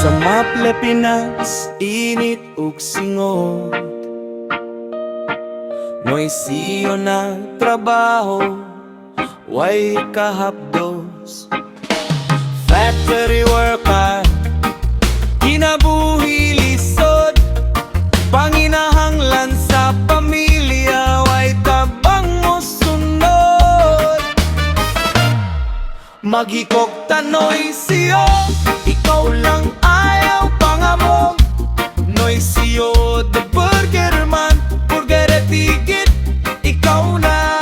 Sa Pilipinas, init ug singot, noy siyo na trabaho, way kahapdos. Factory worker, kinabuhi lisod, panginahanglan sa pamilya, way tabang mo sunod. Magikog tanoy siyo, ikaw lang ayaw pangamong. Noy siyo, the burger man, burger ticket, ikaw na.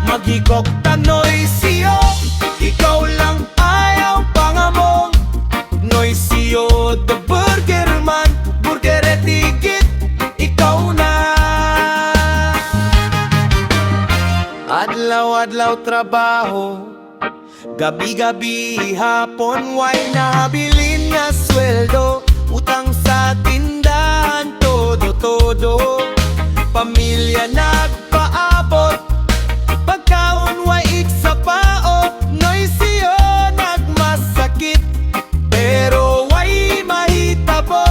Magikog tanoy siyo, ikaw lang ayaw pangamong. Noy siyo, the burger man, burger ticket, ikaw na. Adlaw-adlaw trabaho, gabi-gabi hapon, way nabilin nga sweldo. Utang sa tindahan, todo-todo, pamilya nagpaabot, pagkaon way iksa paot. Noy siyo nagmasakit, pero way mahitabo.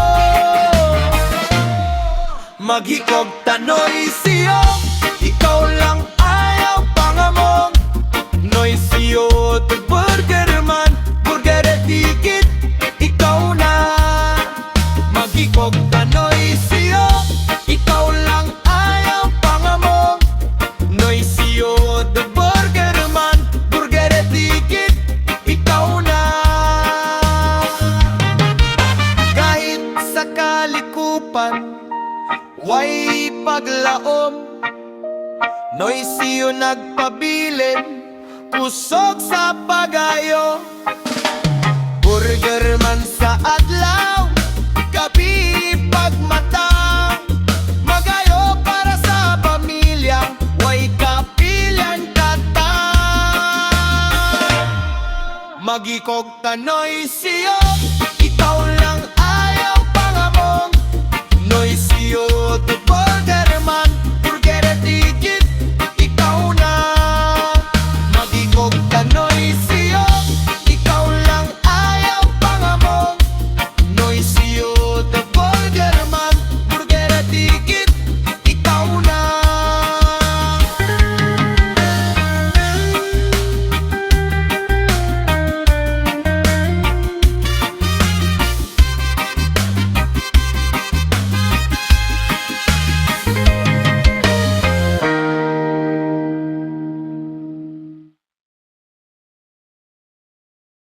Maghikog tanoy siyo, ikaw lang ayaw pangamong. Noy siyo, the burger man, burger ticket, ikaw na. Magikog tanoy siyo, ikaw lang ayaw pangamong. Noy siyo, the burger man, burger ticket, ikaw na. Kahit sa kalikupan, way paglaom, noy siyo nagpabilin, kusog sa pagayo. Burger man sa adlaw, gabi pagmatang, magayo para sa pamilya, way kapilan katang. Magikog tanoy siyo,